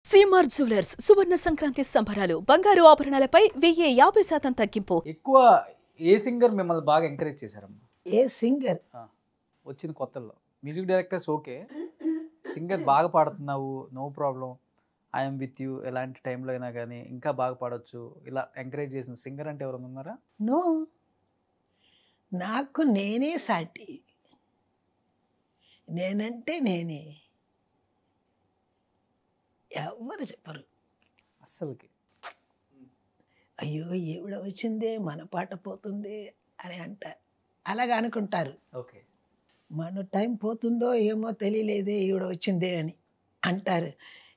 CMR jewellers సువర్ణ సంక్రాంతి సంబరాలు బంగారు ఆభరణాలపై 1050% తగ్గింపు. ఎక్కువ ఏ సింగర్ మిమ్మల్ని బాగా ఎంకరేజ్ చేశారమ్మా? ఏ సింగర్ వచ్చిన కొత్తల్లో మ్యూజిక్ డైరెక్టర్స్ ఓకే, సింగర్ బాగా పాడుతున్నావు, no problem, I'm with you, ఎలాంటి టైంలో అయినా కానీ ఇంకా బాగా పాడొచ్చు, ఇలా ఎంకరేజ్ చేసిన సింగర్ అంటే ఎవరైనా ఉన్నారా? నో, నాకు నేనే సాటి, నేనంటే నేనే, ఎవరు చెప్పరు. అస్సలకి అయ్యో ఈవిడ వచ్చిందే మన పాట పోతుంది అని అంటారు, అలాగ అనుకుంటారు. ఓకే, మన టైం పోతుందో ఏమో తెలియలేదే ఈవిడ వచ్చిందే అని అంటారు.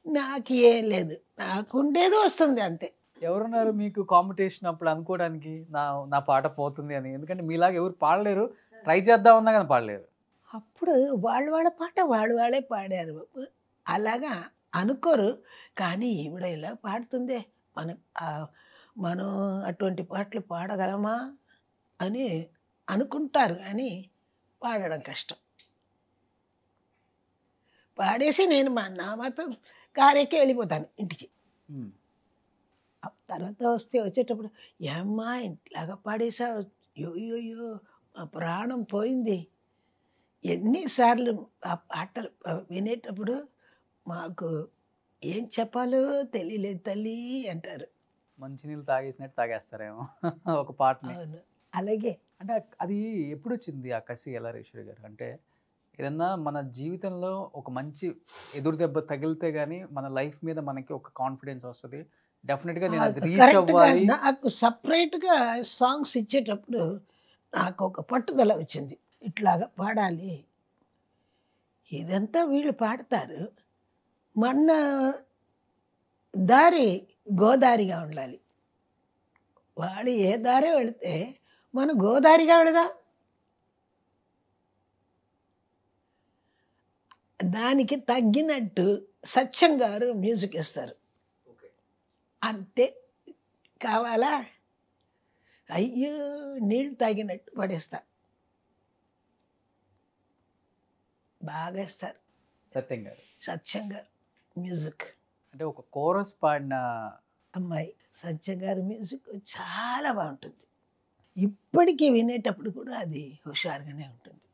నాకు ఏం లేదు, నాకు ఉండేది వస్తుంది అంతే. ఎవరున్నారు మీకు కాంపిటీషన్ అప్పుడు అనుకోవడానికి నా నా పాట పోతుంది అని? ఎందుకంటే మీలాగా ఎవరు పాడలేరు, ట్రై చేద్దామన్నా కానీ పాడలేరు. అప్పుడు వాళ్ళ పాట వాళ్ళే పాడారు బాబు, అలాగా అనుకోరు. కానీ ఈవిడ ఇలా పాడుతుందే, మనం అటువంటి పాటలు పాడగలమా అని అనుకుంటారు, కానీ పాడడం కష్టం. పాడేసి నేను నా మాత్రం కారెక్కి వెళ్ళిపోతాను ఇంటికి. తర్వాత వచ్చేటప్పుడు ఏమ్మా ఇంట్లాగా పాడేసావు, యోయోయో మా ప్రాణం పోయింది. ఎన్నిసార్లు ఆ పాటలు వినేటప్పుడు మాకు ఏం చెప్పాలో తెలియలేదు తల్లి అంటారు. మంచినీళ్ళు తాగేసినట్టు తాగేస్తారేమో ఒక పాటని. అవును, అలాగే. అంటే అది ఎప్పుడు వచ్చింది ఆ కసి ఎల్లారేశ్వరి గారు? అంటే ఏదన్నా మన జీవితంలో ఒక మంచి ఎదురు దెబ్బ తగిలితే గానీ మన లైఫ్ మీద మనకి ఒక కాన్ఫిడెన్స్ వస్తుంది, డెఫినెట్గా నేను అది రీచ్ కరెక్ట్గా అవ్వాలి. నాకు సపరేట్గా సాంగ్స్ ఇచ్చేటప్పుడు నాకు ఒక పట్టుదల వచ్చింది, ఇట్లాగా పాడాలి. ఇదంతా వీళ్ళు పాడతారు, మన దారి గోదారిగా ఉండాలి. వాళ్ళు ఏ దారి వెళితే మనం గోదారిగా వెళదాం. దానికి తగ్గినట్టు సత్యం గారు మ్యూజిక్ ఇస్తారు, అంతే. కావాలా? అయ్యో నీళ్ళు తాగినట్టు పడేస్తా, బాగా ఇస్తారు సత్యం గారు మ్యూజిక్. అంటే ఒక కోరస్ పాడిన అమ్మాయి సత్యం గారి మ్యూజిక్ చాలా బాగుంటుంది, ఇప్పటికీ వినేటప్పుడు కూడా అది హుషారుగానే ఉంటుంది.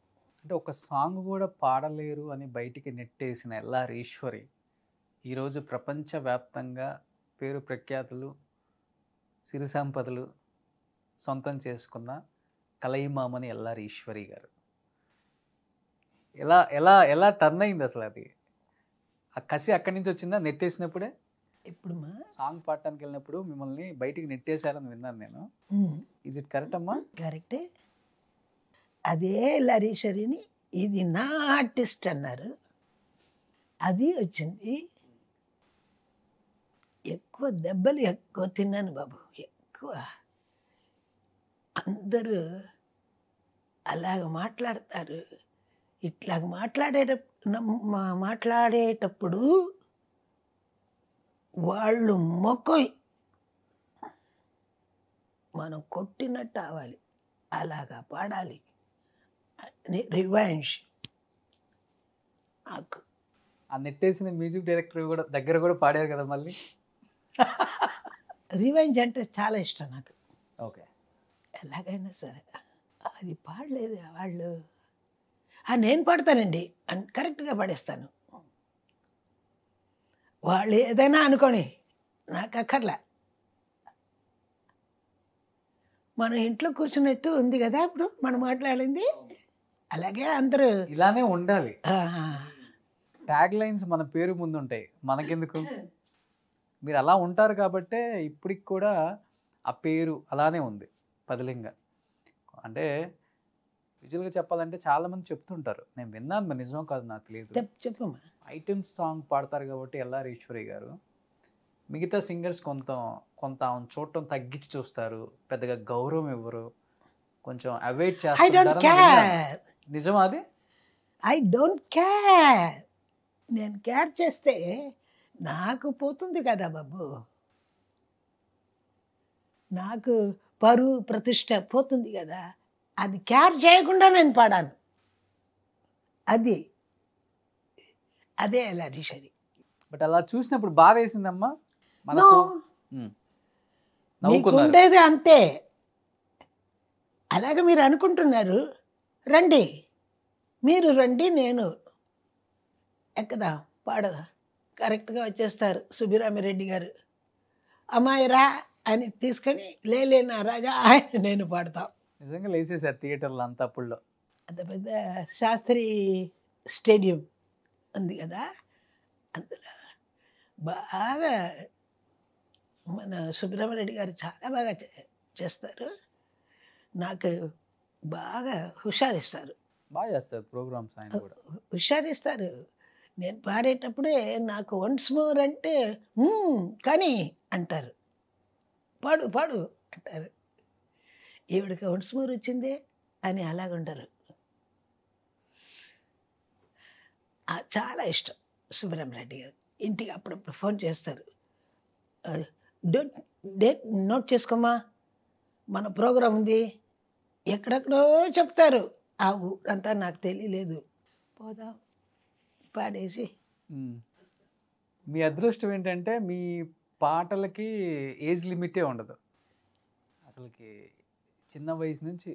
అంటే ఒక సాంగ్ కూడా పాడలేరు అని బయటికి నెట్టేసిన ఎల్లారేశ్వరి ఈరోజు ప్రపంచవ్యాప్తంగా పేరు ప్రఖ్యాతులు, సిరి సంపదలు సొంతం చేసుకున్న కలయిమామని ఎల్లారేశ్వరి గారు. ఎలా ఎలా ఎలా టర్న్ అయింది అసలు? అది ఆ కసి అక్కడి నుంచి వచ్చిందా నెట్టేసినప్పుడే? ఇప్పుడు మా సాంగ్ పాడటానికి వెళ్ళినప్పుడు మిమ్మల్ని బయటికి నెట్టేశారని విన్నాను నేను. ఈజ్ ఇట్ కరెక్ట్ అమ్మా? కరెక్టే. అదే లరీశ్వరిని ఇది నా ఆర్టిస్ట్ అన్నారు, అది వచ్చింది. ఎక్కువ దెబ్బలు ఎక్కువ తిన్నాను బాబు, ఎక్కువ. అందరూ అలాగ మాట్లాడతారు, ఇట్లాగ మాట్లాడేటప్పుడు వాళ్ళు మొక్కై మనం కొట్టినట్టు అవ్వాలి, అలాగా పాడాలి. రివెంజ్. నాకు ఆ నెట్టేసిన మ్యూజిక్ డైరెక్టర్ కూడా దగ్గర కూడా పాడారు కదా మళ్ళీ. రివెంజ్ అంటే చాలా ఇష్టం నాకు. ఓకే, ఎలాగైనా సరే అది పాడలేదు వాళ్ళు, నేను పాడతానండి అని కరెక్ట్గా పాడేస్తాను. వాళ్ళు ఏదైనా అనుకోని నాకు అక్కర్లే. మనం ఇంట్లో కూర్చున్నట్టు ఉంది కదా ఇప్పుడు మనం మాట్లాడింది, అలాగే అందరూ ఇలానే ఉండాలి. ట్యాగ్ లైన్స్ మన పేరు ముందు ఉంటాయి, మనకెందుకు? మీరు అలా ఉంటారు కాబట్టే ఇప్పటికి కూడా ఆ పేరు అలానే ఉంది పదిలింగా. అంటే విజువల్గా చెప్పాలంటే చాలామంది చెప్తుంటారు, నేను విన్నాను, మరి నిజం కాదు నాకు తెలియదు. చెప్పమ్మా. ఐటమ్ సాంగ్ పాడతారు కాబట్టి ఎల్లారేశ్వరి గారు మిగతా సింగర్స్ కొంత ఆమెను చూడటం తగ్గించి చూస్తారు, పెద్దగా గౌరవం ఇవ్వరు, కొంచెం అవాయిడ్ చేస్తారు. నిజమా అది? I don't care. నేను కేర్ చేస్తే నాకు పోతుంది కదా బాబు, నాకు పరువు ప్రతిష్ట పోతుంది కదా. అది కేర్ చేయకుండా నేను పాడాను, అది అదే ఎల్లారేశ్వరి. బట్ అలా చూసినప్పుడు బాధ వేసిందమ్మా నో, మనకు. ఉమ్. నవ్వుకున్నారు. మీకుండేది అంతే. అలాగే మీరు అనుకుంటున్నారు, రండి, మీరు రండి, నేను ఎక్కదా పాడదా కరెక్ట్గా వచ్చేస్తారు సుబ్బిరామిరెడ్డి గారు. అమ్మాయి రా అని తీసుకొని లేలే నా రాజా ఆయన నేను పాడతా. నిజంగా లేసేసారు థియేటర్లో అంతా అప్పుల్లో. అంత పెద్ద శాస్త్రి స్టేడియం ఉంది కదా, అందులో బాగా మన సుబ్రహ్మరెడ్డి గారు చాలా బాగా చేస్తారు. నాకు బాగా హుషారిస్తారు. బాగా చేస్తారు ప్రోగ్రామ్స్ ఆయన కూడా. హుషారిస్తారు. నేను పాడేటప్పుడే నాకు వన్స్ మోర్ అంటే కానీ అంటారు, పాడు పాడు అంటారు. ఈవిడికి వన్స్ మోర్ వచ్చిందే అని అలాగుంటారు. చాలా ఇష్టం సుబ్రహ్మరెడ్డి గారు. ఇంటికి అప్పుడప్పుడు ఫోన్ చేస్తారు, డేట్ నోట్ చేసుకోమా, మన ప్రోగ్రాం ఉంది, ఎక్కడెక్కడో చెప్తారు. ఆ ఊరంతా నాకు తెలియలేదు, పోదాం పాడేసి. మీ అదృష్టం ఏంటంటే మీ పాటలకి ఏజ్ లిమిటే ఉండదు అసలుకి. చిన్న వయసు నుంచి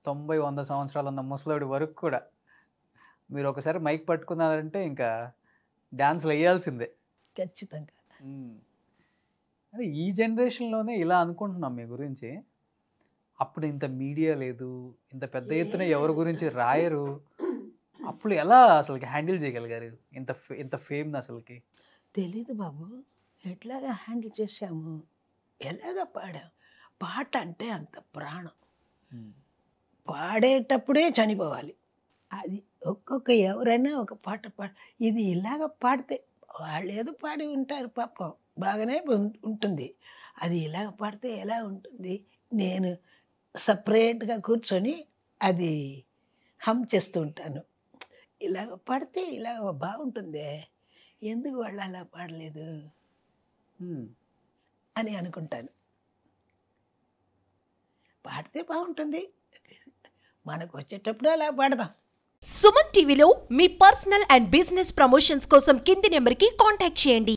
90-100 సంవత్సరాలు ఉన్న ముసలాడి వరకు కూడా మీరు ఒకసారి మైక్ పట్టుకున్నారంటే ఇంకా డ్యాన్స్లు వేయాల్సిందే ఖచ్చితంగా. అదే ఈ జనరేషన్లోనే ఇలా అనుకుంటున్నాం మీ గురించి. అప్పుడు ఇంత మీడియా లేదు, ఇంత పెద్ద ఎత్తున ఎవరి గురించి రాయరు. అప్పుడు ఎలా అసలుకి హ్యాండిల్ చేయగలిగారు ఇంత ఇంత ఫేమ్ అసలుకి? తెలీదు బాబు, ఎట్లాగా హ్యాండిల్ చేసాము, ఎలాగ పాడాం. పాట అంటే అంత ప్రాణం, పాడేటప్పుడే చనిపోవాలి. అది ఒక్కొక్క ఎవరైనా ఒక పాట ఇది ఇలాగ పాడితే వాళ్ళు ఏదో పాడి ఉంటారు పాపం, బాగానే ఉంటుంది. అది ఇలాగ పాడితే ఎలా ఉంటుంది, నేను సపరేట్గా కూర్చొని అది హమ్ చేస్తూ ఉంటాను. ఇలాగ పాడితే ఇలాగ బాగుంటుందే, ఎందుకు వాళ్ళు అలా పాడలేదు అని అనుకుంటాను. పాడితే బాగుంటుంది, మనకు వచ్చేటప్పుడు అలా పాడదాం. సుమన్ టీవీలో మీ పర్సనల్ అండ్ బిజినెస్ ప్రమోషన్స్ కోసం కింది నెంబర్కి కాంటాక్ట్ చేయండి.